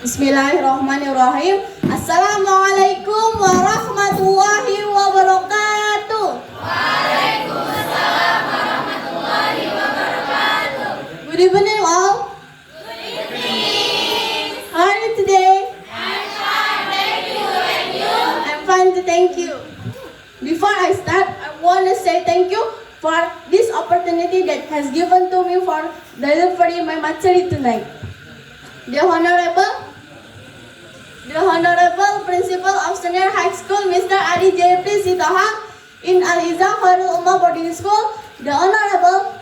Bismillahirrahmanirrahim. Assalamualaikum warahmatullahi wabarakatuh. Waalaikumsalam warahmatullahi wabarakatuh. Good evening all. Good evening. How are you today? I'm fine, thank you. And you? I'm fine too, thank you. Before I start, I want to say thank you for this opportunity that has given to me for delivering my material tonight. The Honorable Principal of Senior High School, Mr. Adi Jayapri Sitoha, in Al-Izah Khairul Ummah Boarding School, the Honorable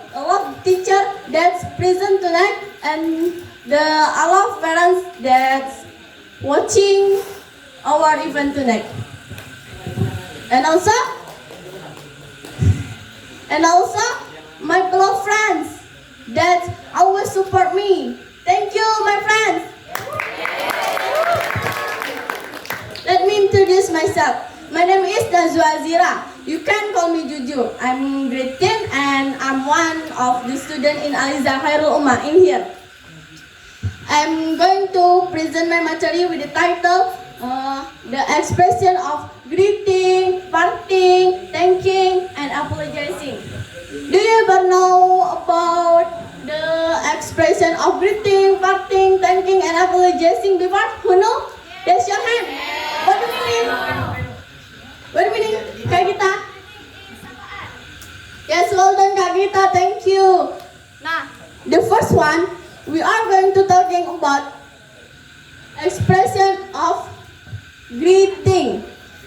teacher that's present tonight, and the all of parents that's watching our event tonight. And also my beloved friends that always support me. Thank you, my friends. Let me introduce myself. My name is Nazwa Azira. You can call me Juju. I'm grade 10 and I'm one of the students in Al-Izah Khairul Ummah in here. I'm going to present my material with the title The Expression of Greeting, Parting, Thanking, and Apologizing. Do you ever know about the expression of greeting, parting, thanking, and apologizing before? Who know? Raise your hand. What do you mean? What do you mean? Kak Gita? Yes, well done Kak Gita. Thank you. Now, the first one, we are going to talking about expression of greeting.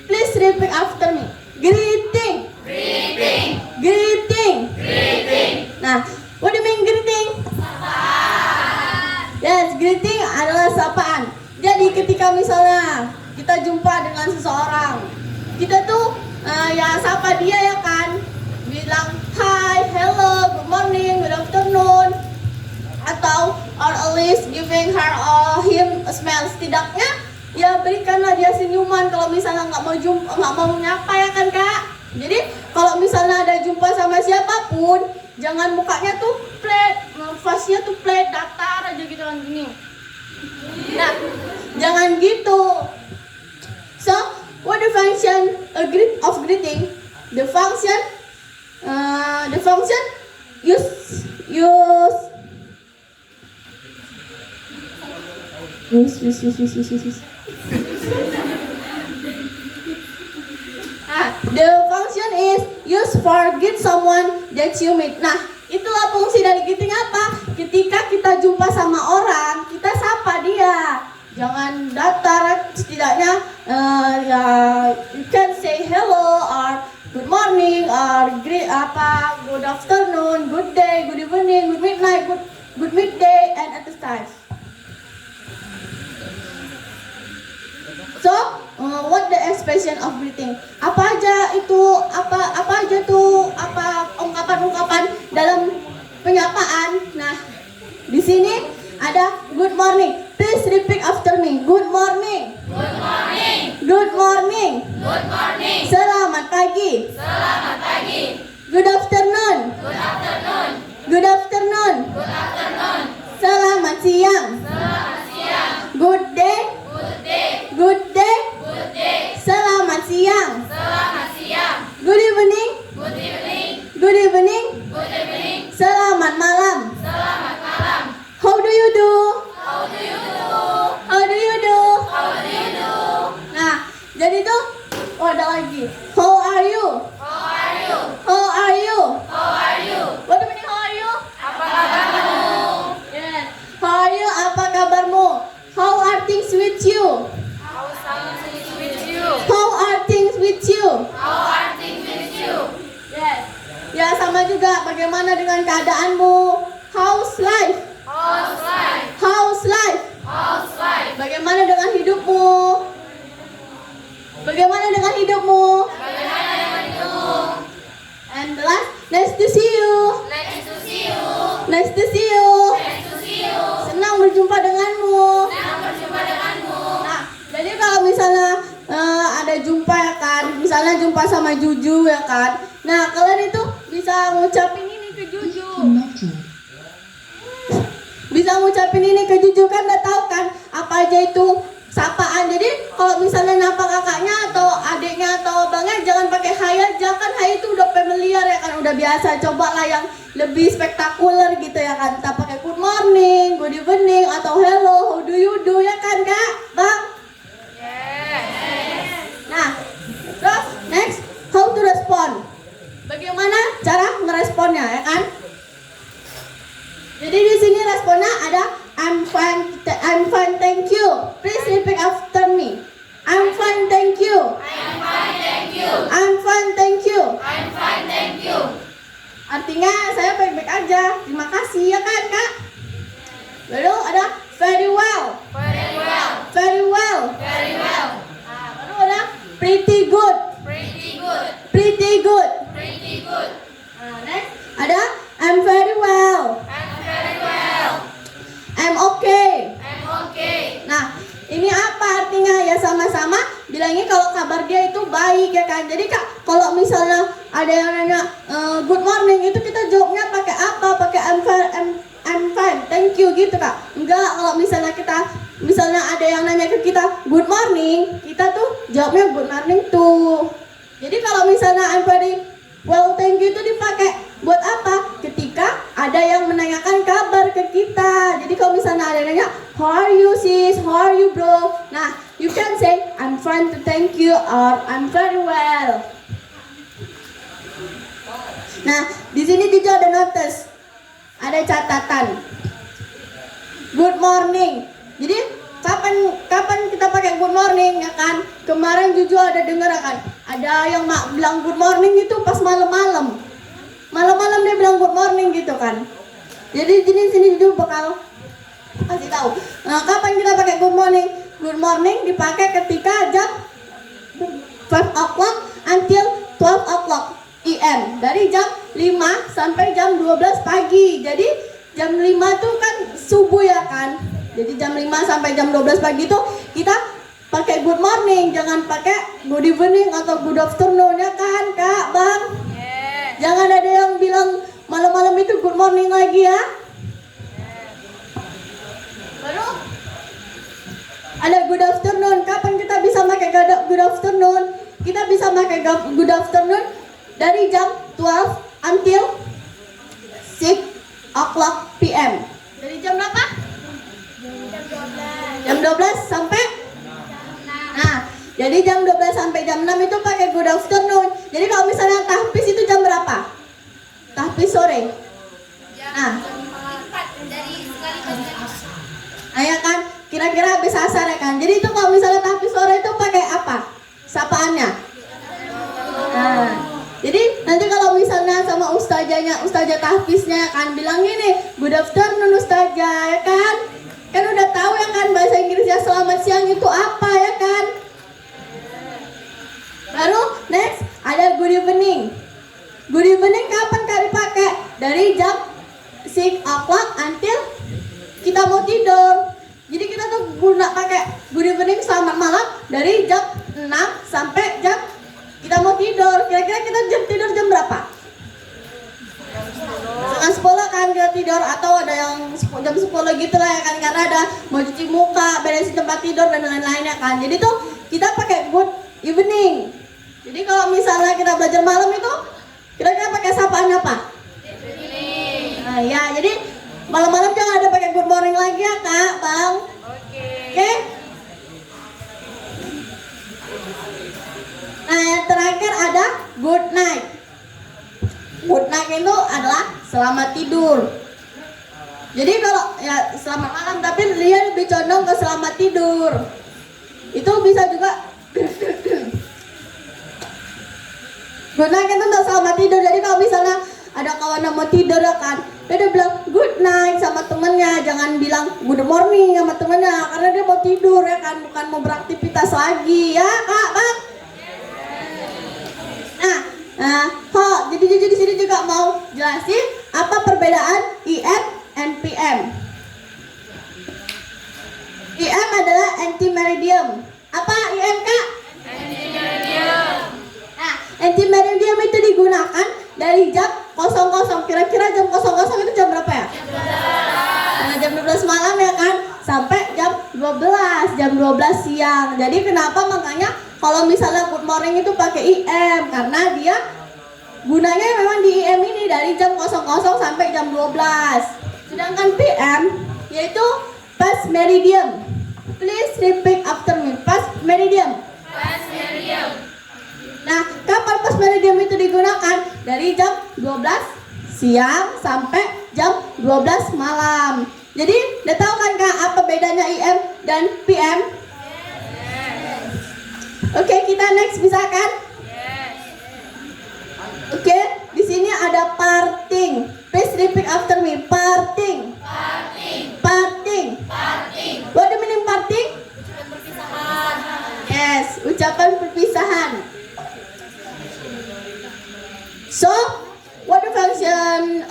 Please repeat after me. Greeting. Greeting. Greeting. Greeting. Nah, what do you mean greeting? Sapaan. Yes, greeting adalah sapaan. Jadi ketika misalnya kita jumpa dengan seseorang, kita tuh ya sapa dia ya kan, bilang hi, hello, good morning, good afternoon, atau or at least giving her or him a smile. Setidaknya ya berikanlah dia senyuman kalau misalnya nggak mau nyapa ya kan Kak. Jadi kalau misalnya ada jumpa sama siapapun, jangan mukanya tuh flat, face-nya tuh flat, datar aja gitu kan gini. Nah, jangan gitu. So, what the function of greeting? The function use. The function is used for greet someone that you meet. Nah, itulah fungsi dari greeting apa? Ketika kita jumpa sama orang, kita sapa dia. Jangan datar, setidaknya ya you can say hello or good morning or good afternoon, good day, good evening, good midnight, good midday, and at the time. So, what the expression of greeting? Apa aja tuh ungkapan-ungkapan dalam penyapaan? Nah, di sini ada good morning. Please repeat after me. Good morning. Good morning. Good morning. Good morning. Selamat pagi. Selamat pagi. Good afternoon. Good afternoon. Good afternoon. Good afternoon. Selamat siang. Selamat siang. Good day. Good day. Good day. Good day. Selamat siang. Selamat siang. Good evening. Good evening. Good evening. Good evening. Selamat malam. Selamat malam. How do you do? How do you do? How do you do? How do you do? Nah, jadi tuh, ada lagi. How are you? How are you? How are you? How are you? What do you mean how are you? Apa kabarmu? Yes. How are you? Apa kabarmu? How are things with you? How are things with you? How are things with you? How are things with you? Yes. Ya sama juga. Bagaimana dengan keadaanmu? How's life? How's life? How's life? How's life? Bagaimana dengan hidupmu? Bagaimana dengan hidupmu? Bagaimana dengan hidupmu? And the last, nice to see you. Nice to see you. Nice to see you. Nice to see you. Senang berjumpa denganmu. Senang berjumpa denganmu. Nah, jadi kalau misalnya ada jumpa ya kan, misalnya jumpa sama Juju ya kan. Nah, kalian itu bisa ngucapin ini ke Juju. bisa ngucapin ini ke Juju kan udah tahu kan apa aja itu sapaan. Jadi kalau misalnya napa kakaknya atau adiknya atau abangnya jangan pakai hai aja, kan hai itu udah familiar ya kan, udah biasa. Cobalah yang lebih spektakuler gitu ya kan. Kita pakai good morning, good evening atau hello, how do you do ya kan Kak, Bang? Nah, terus next, how to respond. Bagaimana cara ngeresponnya ya kan? Jadi di sini responnya ada I'm fine, thank you. Please repeat after me. I'm fine, thank you. I'm fine, thank you. I'm fine, thank you. I'm fine, thank you. Artinya saya baik-baik aja. Terima kasih ya kan Kak? Lalu ada very well. Very well. Very well. Very well. Nah, baru ada pretty good. Pretty good. Pretty good. Pretty good. Nah, next ada I'm very well. I'm very well. I'm okay. I'm okay. Nah, ini apa artinya ya, sama-sama bilangnya kalau kabar dia itu baik ya kan. Jadi Kak, kalau misalnya ada yang nanya good morning itu kita jawabnya pakai apa? Pakai I'm fine, thank you gitu Kak. Enggak, kalau misalnya ada yang nanya ke kita good morning, kita tuh jawabnya good morning tuh. Jadi kalau misalnya I'm very well, thank you itu dipakai buat apa? Ketika ada yang menanyakan kabar ke kita. Jadi kalau misalnya ada yang nanya, how are you sis? How are you bro? Nah, you can say, I'm fine to thank you or I'm very well. Nah, di sini juga ada notice, ada catatan. Good morning. Jadi kapan kita pakai good morning ya kan? Kemarin Juju ada dengar kan? Ada yang bilang good morning itu pas malam-malam. Malam-malam dia bilang good morning gitu kan. Jadi sini Juju bakal kasih tahu. Nah, kapan kita pakai good morning? Good morning dipakai ketika jam 12 o'clock until 12 o'clock PM. Dari jam 5 sampai jam 12 pagi. Jadi jam 5 tuh kan subuh ya kan. Jadi jam 5 sampai jam 12 pagi itu kita pakai good morning, jangan pakai good evening atau good afternoon ya kan Kak, Bang? Jangan ada yang bilang malam-malam itu good morning lagi ya. Baru ada good afternoon. Kapan kita bisa pakai good afternoon? Kita bisa pakai good afternoon dari jam 12 until 6 o'clock PM. Dari jam berapa? Jam 12 sampai? Nah, jadi jam 12 sampai jam 6 itu pakai good afternoon. Jadi kalau misalnya tahfiz itu jam berapa? Tahfiz sore. Nah, ya kan? Kira-kira habis asar ya kan? Jadi itu kalau misalnya tahfiz sore itu pakai apa? Sapaannya? Nah, jadi nanti kalau misalnya sama ustazah tahfiznya kan bilang gini, good afternoon ustazah ya kan? Kan udah tahu ya kan bahasa Inggrisnya selamat siang itu apa ya kan? Baru next ada good evening. Good evening kapan Kak dipakai? Dari jam 6 o'clock until kita mau tidur. Jadi kita tuh guna pakai good evening selamat malam dari jam 6 sampai jam kita mau tidur. Kira-kira kita tidur jam berapa? Setengah 10 kan kita tidur, atau ada yang jam 10 gitu lah ya kan, karena ada mau cuci muka, beresin tempat tidur dan lain-lain ya kan. Jadi tuh kita pakai good evening. Jadi kalau misalnya kita belajar malam itu kira-kira pakai sapaan apa? Nah ya, jadi malam-malam jangan ada pakai good morning lagi ya Kak, Bang. Oke. Nah yang terakhir ada good night. Good night itu adalah selamat tidur. Jadi kalau ya selamat malam, tapi dia lebih condong ke selamat tidur. Itu bisa juga good night itu untuk selamat tidur. Jadi kalau misalnya ada kawan yang mau tidur ya kan, dia bilang good night sama temennya, jangan bilang good morning sama temennya, karena dia mau tidur ya kan, bukan mau beraktivitas lagi ya Kak, Bang. Jadi di sini juga mau jelasin apa perbedaan IM and PM. IM adalah anti-meridium. Apa IM Kak? Anti-meridium. Nah, anti-meridium itu digunakan dari jam 00. Kira-kira jam 00 itu jam berapa ya? Jam 12. Nah, jam 12 malam ya kan, sampai jam 12 siang. Jadi kenapa makanya kalau misalnya good morning itu pakai IM, karena dia gunanya memang di IM ini dari jam 00 sampai jam 12. Sedangkan PM yaitu past meridian. Please repeat after me. Past meridian. Past meridian. Nah, kapan past meridian itu digunakan? Dari jam 12 siang sampai jam 12 malam. Jadi, udah tahu kan Kak apa bedanya IM dan PM? Oke, kita next bisa kan? Oke, di sini ada parting. Please repeat after me. Parting. Parting. What do you mean parting? Yes, ucapan perpisahan. So, what the function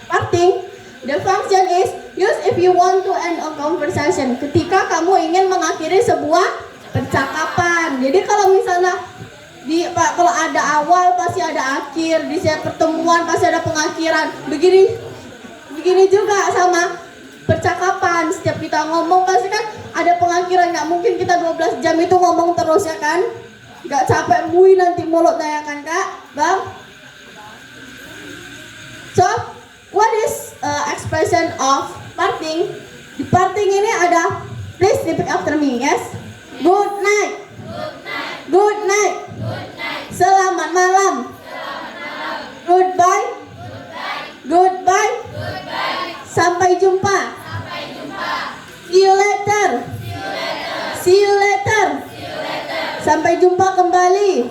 parting? The function is use if you want to end a conversation. Ketika kamu ingin mengakhiri sebuah percakapan. Jadi kalau misalnya kalau ada awal pasti ada akhir, di setiap pertemuan pasti ada pengakhiran. Begini juga sama percakapan. Setiap kita ngomong pasti kan ada pengakhiran. Nggak mungkin kita 12 jam itu ngomong terus ya kan? Nggak capek bui nanti mulutnya ya kan Kak? Bang? So, what is expression of parting? Di parting ini ada, please repeat after me, yes? Good night. Good night. Selamat malam. Goodbye. Goodbye. Sampai jumpa. See you later. See you later. Sampai jumpa kembali.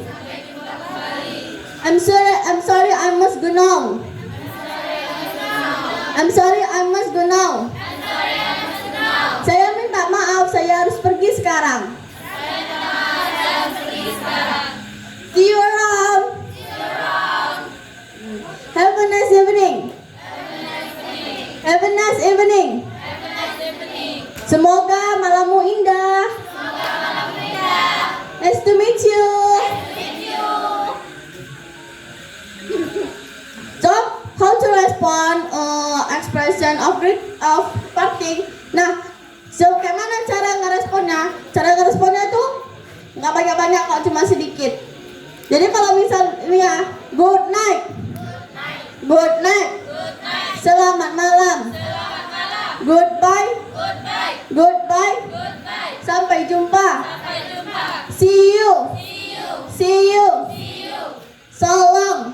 I'm sorry, I must go now. I'm sorry, I must go now. Saya minta maaf, saya harus pergi sekarang. See you around. Have a nice evening. Have a nice evening. Semoga malammu indah. Nice to meet you. So, how to respond expression of parting? Nah, so kayak mana cara ngeresponnya? Cara ngeresponnya tuh nggak banyak-banyak kok, cuma sedikit. Jadi kalau misalnya good night, good night, selamat malam, goodbye, goodbye, sampai jumpa, see you, so long,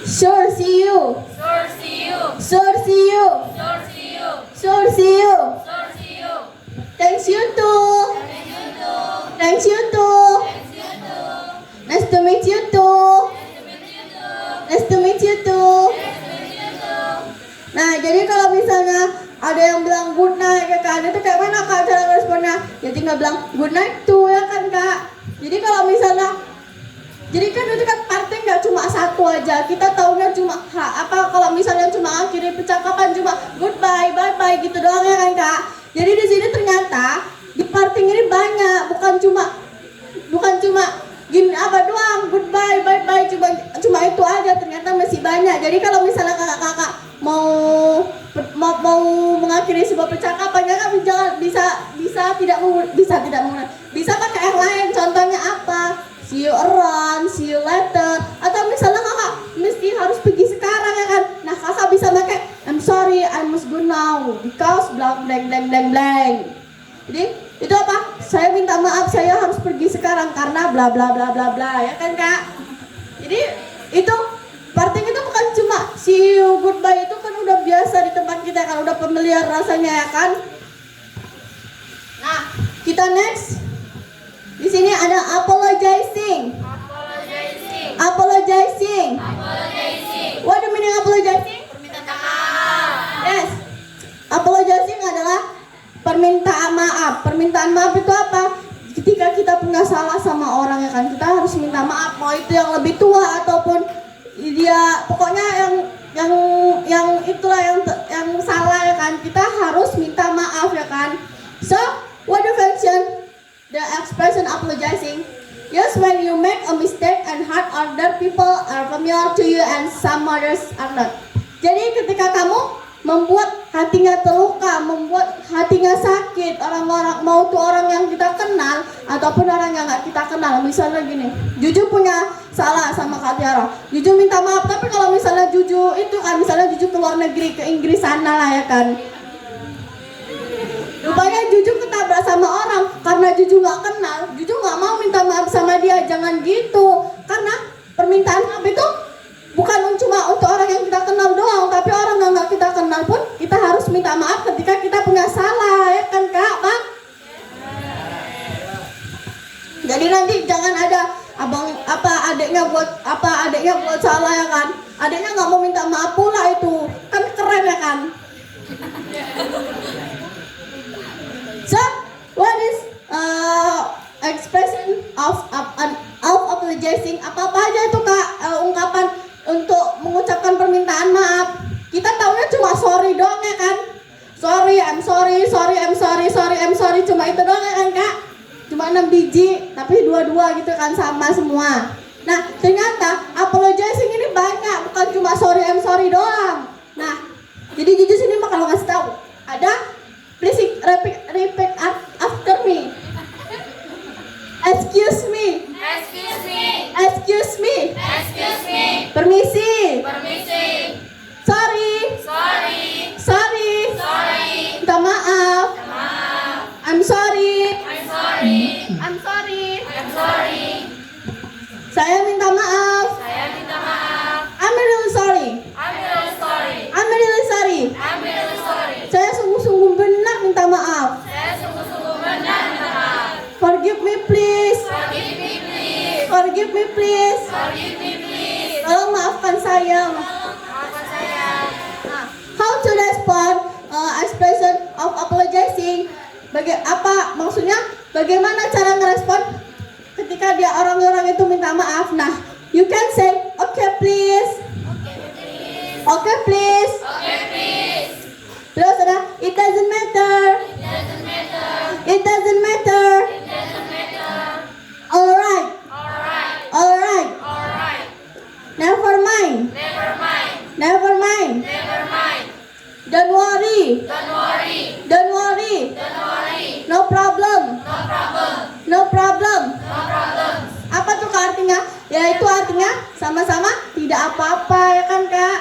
sure see you, thanks you too. Thanks you too. Nice to meet you too. Nice to meet you too. Nah, jadi kalau misalnya ada yang bilang good night ya kan, itu kayak mana Kak cara responnya? Ya tinggal bilang good night too ya kan Kak. Jadi kalau misalnya, jadi kan itu kan parting nggak cuma satu aja. Kita taunya cuma kalau misalnya cuma akhiri percakapan cuma goodbye, bye bye gitu doang ya kan Kak. Jadi di sini ternyata di parting ini banyak, bukan cuma gini apa doang, goodbye, bye bye, cuma itu aja, ternyata masih banyak. Jadi kalau misalnya kakak-kakak mau mengakhiri sebuah percakapan, kakak bisa pakai yang lain. Contohnya apa? See you around, see you later, atau misalnya kakak mesti harus pergi sekarang ya kan. Nah kakak bisa pakai I'm sorry, I must go now because blank blank blank blank blank. Jadi itu apa? Saya minta maaf, saya harus pergi sekarang karena bla bla bla bla bla ya kan Kak. Jadi itu parting itu bukan cuma see you goodbye, itu kan udah biasa di tempat kita kan, udah familiar rasanya ya kan. Nah kita next. Di sini ada apologizing. Apologizing. What do you mean apologizing? Permintaan maaf. Yes. Apologizing adalah permintaan maaf. Permintaan maaf itu apa? Ketika kita punya salah sama orang ya kan, kita harus minta maaf. Mau itu yang lebih tua ataupun dia, pokoknya yang itulah yang salah ya kan. Kita harus minta maaf ya kan. So, what the function? The expression apologizing Yes, when you make a mistake and hurt other people are familiar to you and some others are not. Jadi ketika kamu membuat hatinya terluka, membuat hatinya sakit, orang-orang mau itu orang yang kita kenal ataupun orang yang nggak kita kenal. Misalnya gini, Juju punya salah sama Kak Tiara, Juju minta maaf. Tapi kalau misalnya Juju itu kan, misalnya Juju ke luar negeri, ke Inggris sana lah ya kan, rupanya Juju ketabrak sama orang karena Juju nggak kenal, Juju nggak mau minta maaf sama dia. Jangan gitu, karena permintaan maaf itu bukan cuma untuk orang yang kita kenal doang, tapi orang yang nggak kita kenal pun kita harus minta maaf ketika kita punya salah, ya kan Kak, Bang? Jadi nanti jangan ada adiknya buat salah ya kan, adiknya nggak mau minta maaf pula, itu kan keren ya kan. So, what is expression of apologizing? Apa aja itu Kak, ungkapan untuk mengucapkan permintaan maaf? Kita taunya cuma sorry doang ya kan? Sorry, I'm sorry, sorry, I'm sorry, sorry, I'm sorry. Cuma itu doang ya kan Kak? Cuma 6 biji, tapi dua-dua gitu kan, sama semua. Nah, ternyata apologizing ini banyak, bukan cuma sorry, I'm sorry doang. Nah, jadi Juju sini mah kalau ngasih tahu, ada, please repeat after me. Excuse me. Excuse me. Excuse me. Excuse me. Permisi. Permisi. Sorry. Sorry. Sorry. Sorry. Minta maaf. Maaf. I'm sorry. I'm sorry. I'm sorry. I'm sorry. Saya minta maaf. Saya minta maaf. I'm really sorry. I'm really sorry. I'm really sorry. I'm really sorry. Saya sungguh-sungguh benar minta maaf. Saya sungguh-sungguh benar minta maaf. Forgive me please. Forgive me please. Forgive me please. Forgive me please. Tolong maafkan saya. Maafkan saya. Nah, how to respond expression of apologizing? Maksudnya bagaimana cara ngerespon ketika dia orang-orang itu minta maaf? Nah, you can say okay please. Okay please. Okay please. Terus ada it doesn't matter. It doesn't matter. It doesn't matter. It doesn't matter. Alright. Alright. Alright. Alright. Never mind. Never mind. Never mind. Never mind. Don't worry. Don't worry. Don't worry. Don't worry. No problem. No problem. No problem. No problem. Apa tuh Kak artinya? Ya itu artinya sama-sama tidak apa-apa ya kan Kak.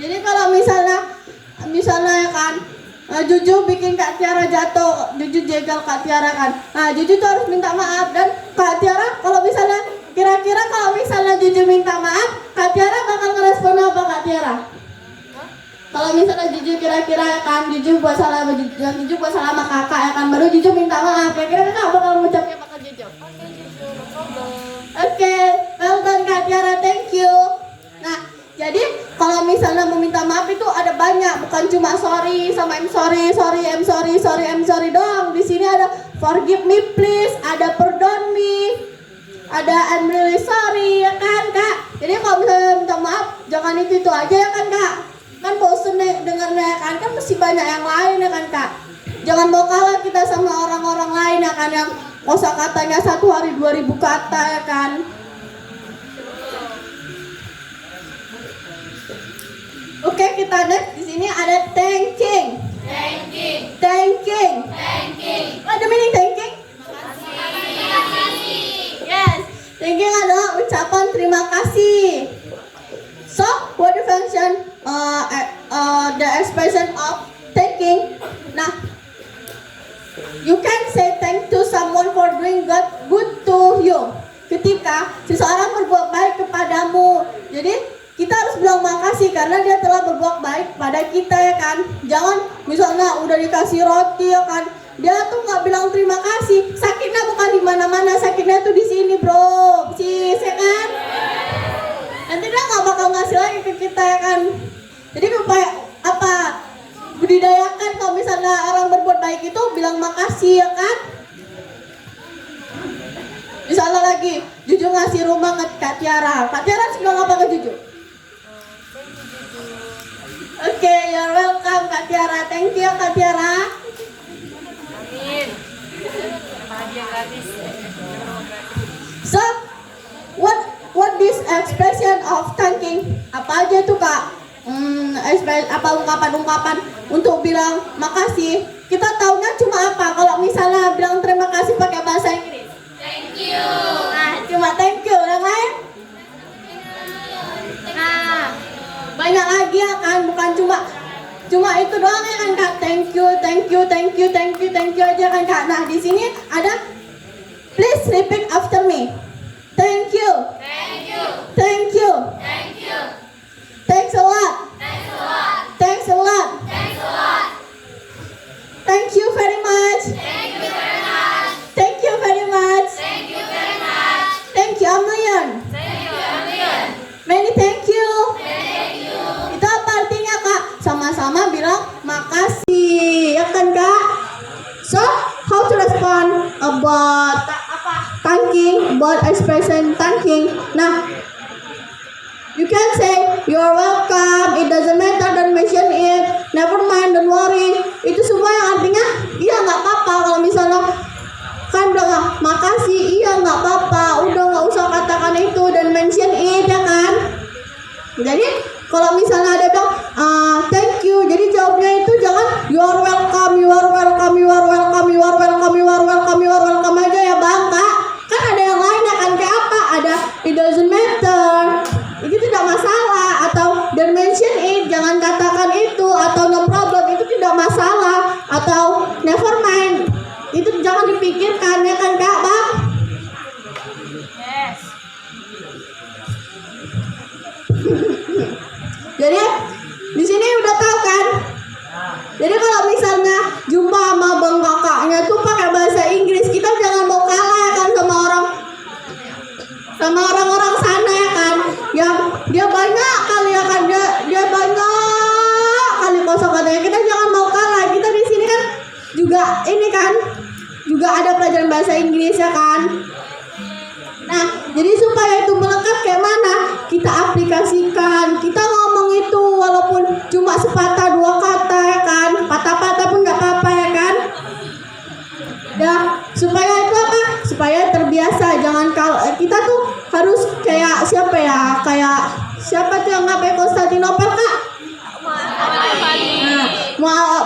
Jadi kalau misalnya ya kan, Juju bikin Kak Tiara jatuh, Juju jegal Kak Tiara kan. Nah, Juju tuh harus minta maaf, dan Kak Tiara kalau misalnya kira-kira kalau misalnya Juju minta maaf, Kak Tiara bakal ngerespon apa Kak Tiara? Kalau misalnya Juju kira-kira ya kan, Juju buat salah sama kakak ya kan, baru Juju minta maaf, kira-kira kakak bakal mengucapnya apa ke Juju? Oke, well done Kak Tiara, thank you. Nah, jadi kalau misalnya meminta maaf itu ada banyak, bukan cuma sorry sama I'm sorry, sorry, I'm sorry, sorry, I'm sorry doang. Di sini ada forgive me please, ada pardon me, ada I'm really sorry ya kan Kak. Jadi kalau misalnya minta maaf, jangan itu aja ya kan Kak. Kan bosen dengarnya ya kan mesti banyak yang lain ya kan Kak. Jangan mau kalah kita sama orang-orang lain ya kan, yang kosakatanya satu hari 2000 kata ya kan. Oke, kita next. Di sini ada thanking. Thanking. Thanking. Thanking. What the meaning thanking? Terima kasih. Yes, thanking adalah ucapan terima kasih. So, what the function? The expression of thanking. Nah, you can say thank to someone for doing good to you. Ketika seseorang berbuat baik kepadamu, jadi kita harus bilang makasih karena dia telah berbuat baik pada kita ya kan. Jangan misalnya udah dikasih roti ya kan, dia tuh nggak bilang terima kasih. Sakitnya bukan di mana-mana, sakitnya tuh di sini bro, sis ya kan. Nanti dia nggak bakal ngasih lagi ke kita ya kan. Jadi budidayakan kalau misalnya orang berbuat baik itu bilang makasih ya kan. Misalnya lagi Juju ngasih rumah ke Kak Tiara, Kak Tiara harus bilang apa ke Juju? Oke, you're welcome Kak Tiara. Thank you Kak Tiara. Amin. Bahagia gratis. So, what this expression of thanking? Apa aja tuh kak? Apa ungkapan-ungkapan untuk bilang makasih? Kita taunya cuma apa? Kalau misalnya bilang terima kasih pakai bahasa Inggris. Thank you. Nah, cuma thank you, yang lain? Nah, banyak lagi ya kan, bukan cuma itu doang ya kan kak. Thank you aja kan kak. Nah, di sini ada please repeat after me. Thank you. Thank you. Thank you. Thank you. Thanks a lot. Thanks a lot. Thanks a lot. Thanks a lot. Thank you very much. Thank you very much. Thank you very much. Thank you very much. Thank you a million. Thank you a million. Many thank you. Thank you. Itu apa artinya kak? Sama-sama bilang makasih, ya kan kak? So, how to respond about thanking, about expression thanking? Nah, you can say you're welcome. It doesn't matter, don't mention it. Never mind, don't worry. Itu semua yang artinya iya nggak apa-apa. Kalau misalnya kan bilang makasih, iya nggak apa-apa. Udah nggak usah katakan itu dan mention it, ya kan? Jadi kalau misalnya ada bilang thank you, jadi jawabnya itu jangan you are welcome, you are welcome, you are welcome, you are welcome, you are welcome, you are welcome aja ya bang kak. Kan ada yang lain ya kan, kayak apa? Ada it doesn't matter, itu tidak masalah, atau don't mention it, jangan katakan itu, atau no problem, itu tidak masalah, atau never mind, itu jangan dipikirkan ya kan kak bang. Yes. Jadi di sini udah tahu kan? Jadi kalau misalnya jumpa sama bang kakaknya tuh pakai bahasa Inggris, kita jangan mau kalah ya kan sama orang-orang sana ya kan, yang dia banyak kali ya kan, dia banyak kali kosakatanya. Kita jangan mau kalah. Kita di sini kan juga ini kan juga ada pelajaran bahasa Inggris ya kan. Nah, jadi supaya itu melekat kayak mana? Kita aplikasikan, kita ngomong itu walaupun cuma sepatah dua kata ya kan, patah-patah pun nggak apa-apa ya kan. Ya, supaya itu apa? Supaya terbiasa. Jangan kalau kita tuh harus kayak siapa ya? Kayak siapa tuh yang ngapain Konstantinopel kak?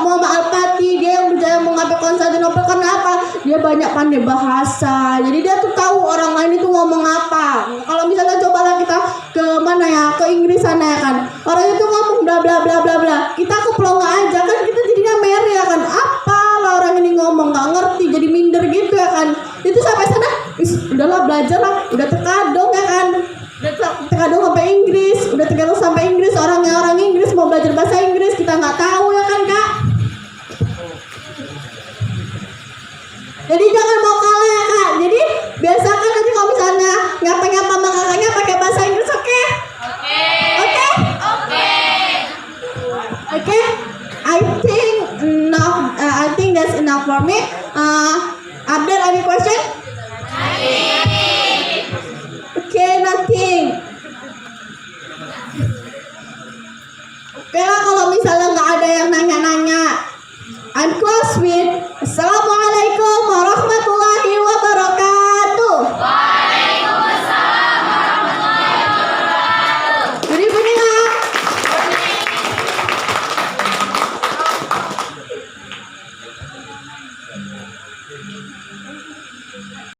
Muhammad Al-Fatih, dia yang berjaya mengambil Konstantinopel. Karena apa? Dia banyak pandai bahasa, jadi dia tuh tahu orang lain itu ngomong apa. Kalau misalnya cobalah kita ke mana ya, ke Inggris sana ya kan, orang itu ngomong bla bla bla bla bla, kita keplonga aja kan, kita jadinya merah ya kan, apa lah orang ini ngomong nggak ngerti, jadi minder gitu ya kan. Itu sampai sana, udahlah belajar lah, udah terkadang ya kan, udah terkadang sampai Inggris, udah terkadang sampai Inggris, orang Inggris mau belajar bahasa Inggris, kita nggak tahu ya kan kak. Jadi jangan mau kalah ya kak. Jadi biasakan nanti kalau misalnya nyapa-nyapa sama kakaknya pakai bahasa Inggris, oke? Oke? Oke? I think that's enough for me. Are there any question? Okay, nothing. Oke lah, kalau misalnya nggak ada yang nanya-nanya, I'm close with